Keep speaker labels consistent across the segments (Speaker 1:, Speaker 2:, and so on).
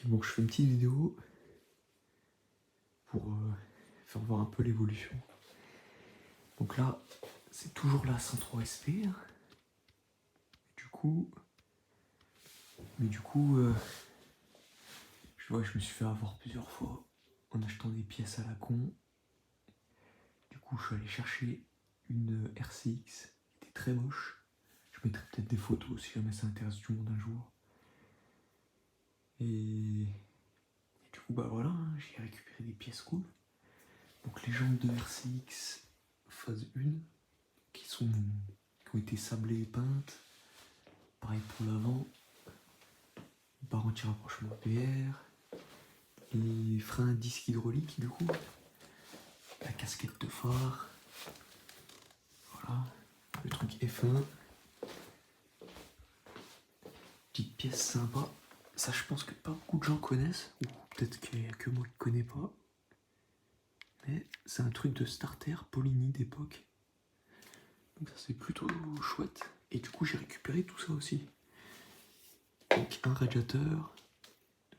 Speaker 1: Bon, je fais une petite vidéo pour faire voir un peu l'évolution. Donc là, c'est toujours la 103 SP. Hein. Du coup, je me suis fait avoir plusieurs fois en achetant des pièces à la con. Du coup, je suis allé chercher une RCX qui était très moche. Je mettrai peut-être des photos si jamais ça intéresse tout le monde un jour. Et du coup, bah voilà, hein, j'ai récupéré des pièces cool. Donc les jantes de RCX phase 1 qui ont été sablées et peintes. Pareil pour l'avant. Barre anti-rapprochement PR. Les freins à disque hydraulique du coup. La casquette de phare. Voilà. Le truc F1. Petite pièce sympa. Ça, je pense que pas beaucoup de gens connaissent. Ou peut-être qu'il n'y a que moi qui ne connais pas. Mais c'est un truc de starter Polini d'époque. Donc ça, c'est plutôt chouette. Et du coup, j'ai récupéré tout ça aussi. Donc un radiateur.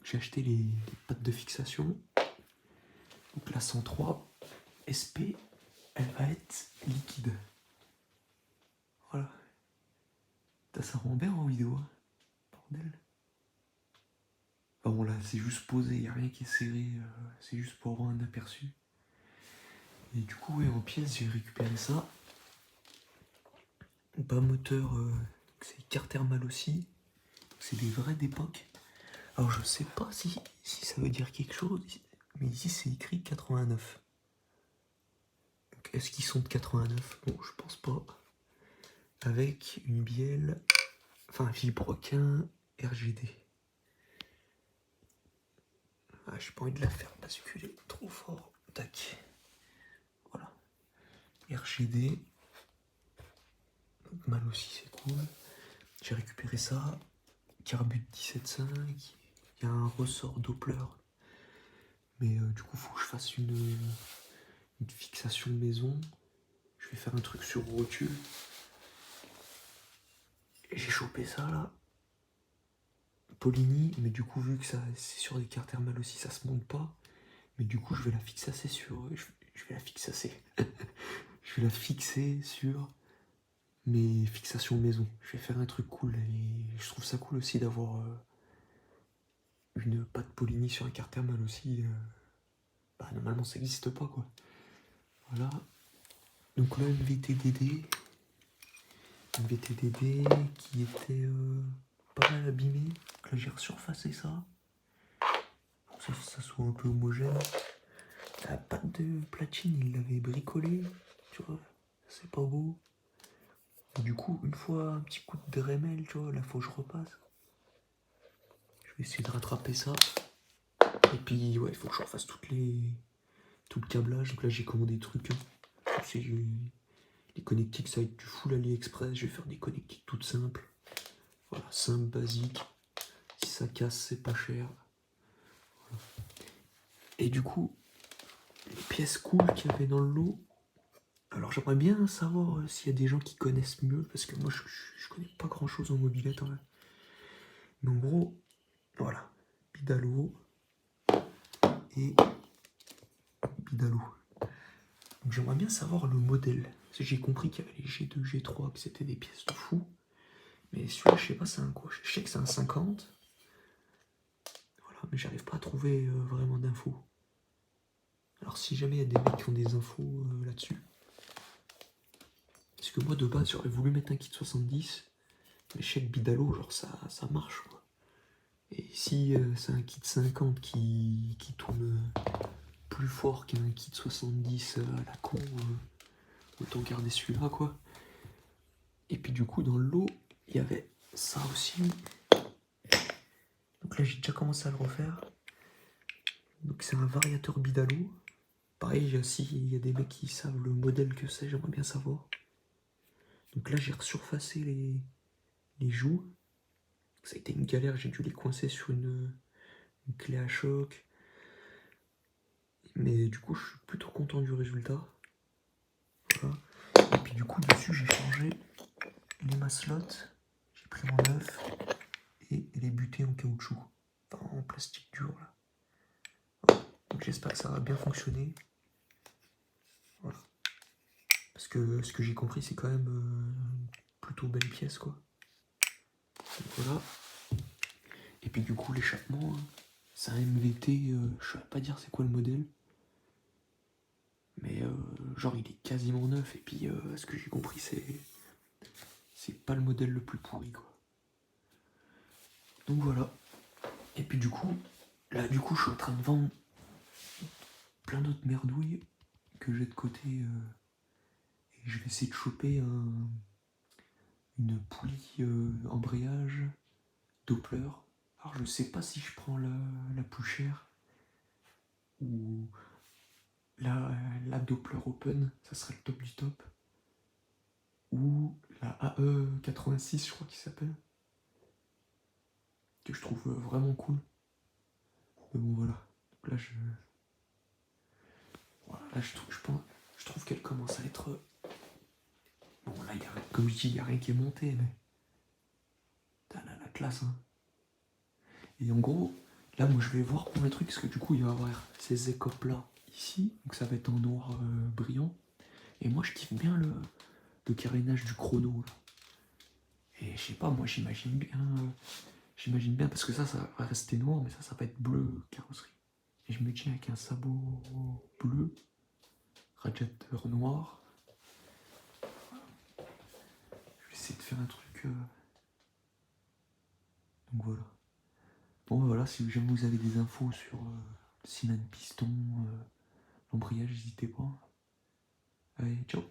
Speaker 1: J'ai acheté les pattes de fixation. Donc la 103 SP, elle va être liquide. Voilà. Ça rend bien en vidéo. Hein. Bordel. Enfin bon là, c'est juste posé, il n'y a rien qui est serré. C'est juste pour avoir un aperçu. Et du coup, ouais, en pièces, j'ai récupéré ça. Bas moteur, c'est carte thermale aussi. C'est des vrais d'époque. Alors je sais pas si ça veut dire quelque chose, mais ici c'est écrit 89. Donc est-ce qu'ils sont de 89? Bon, je pense pas. Avec une bielle, enfin un vilebrequin RGD. Ah, j'ai pas envie de la faire basculer trop fort. Tac. Voilà. RGD. Mal aussi, c'est cool. J'ai récupéré ça. Carbut 17.5. Il y a un ressort Doppler. Mais du coup, faut que je fasse une fixation maison. Je vais faire un truc sur rotule. Et j'ai chopé ça là. Polini, mais du coup, vu que ça c'est sur des cartes thermales aussi, ça se monte pas. Mais du coup, je vais la fixer sur. Je vais la fixer. Je vais la fixer sur mes fixations maison. Je vais faire un truc cool. Et je trouve ça cool aussi d'avoir une patte Polini sur un carte thermal aussi. Bah, normalement, ça n'existe pas quoi. Voilà. Donc là, une VTDD. Une VTDD qui était pas mal abîmée. Donc là, j'ai resurfacé ça. Pour que ça soit un peu homogène. La pâte de platine, il l'avait bricolé. Tu vois, c'est pas beau. Et du coup, une fois un petit coup de Dremel, tu vois, là, faut que je repasse. Je vais essayer de rattraper ça. Et puis, ouais, il faut que je refasse tout le câblage. Donc là, j'ai commandé des trucs. Hein. C'est les connectiques, ça va être du full AliExpress. Je vais faire des connectiques toutes simples. Voilà, simple, basique. Si ça casse, c'est pas cher. Voilà. Et du coup, les pièces cool qu'il y avait dans le lot. Alors j'aimerais bien savoir s'il y a des gens qui connaissent mieux, parce que moi je connais pas grand chose en mobilette. Hein. Mais en gros, voilà, Bidalo et Bidalo. Donc j'aimerais bien savoir le modèle. Parce que j'ai compris qu'il y avait les G2, G3, que c'était des pièces de fou. Mais celui-là, je sais pas c'est un quoi. Je sais que c'est un 50. Voilà, mais j'arrive pas à trouver vraiment d'infos. Alors si jamais il y a des mecs qui ont des infos là-dessus. Parce que moi de base j'aurais voulu mettre un kit 70. Mais je sais que Bidalo, genre ça marche quoi. Et si c'est un kit 50 qui tourne plus fort qu'un kit 70 à la con, autant garder celui-là quoi. Et puis du coup dans le lot, il y avait ça aussi. Donc là j'ai déjà commencé à le refaire. Donc c'est un variateur Bidalo. Pareil, s'il y a des mecs qui savent le modèle que c'est, j'aimerais bien savoir. Donc là j'ai resurfacé les joues. Ça a été une galère, j'ai dû les coincer sur une clé à choc. Mais du coup je suis plutôt content du résultat. Voilà. Et puis du coup dessus j'ai changé les maslottes. J'ai pris en neuf et les butées en caoutchouc. Enfin en plastique dur là. Donc j'espère que ça va bien fonctionner. Voilà. Parce que ce que j'ai compris, c'est quand même plutôt belle pièce quoi. Donc voilà. Et puis du coup l'échappement, c'est un MVT, je saurais pas dire c'est quoi le modèle. Mais genre il est quasiment neuf et puis ce que j'ai compris c'est pas le modèle le plus pourri quoi. Donc voilà. Et puis du coup, là du coup je suis en train de vendre plein d'autres merdouilles que j'ai de côté et je vais essayer de choper une poulie embrayage Doppler. Alors je sais pas si je prends la plus chère ou la Doppler Open, ça serait le top du top. Ou la AE86 je crois qu'il s'appelle. Que je trouve vraiment cool. Mais bon voilà. Donc là je trouve qu'elle commence à être. Bon là comme je dis, il n'y a rien qui est monté, mais. T'as la classe hein. Et en gros, là moi je vais voir pour le truc, parce que du coup il va y avoir ces écopes là ici, donc ça va être en noir brillant. Et moi je kiffe bien le carénage du chrono là. Et je sais pas, moi j'imagine bien, parce que ça va rester noir, mais ça va être bleu carrosserie. Et je me dis avec un sabot bleu, radiateur noir, je vais essayer de faire un truc. Donc voilà. Bon voilà, si jamais vous avez des infos sur cylindre piston, l'embrayage, n'hésitez pas. Allez, ciao.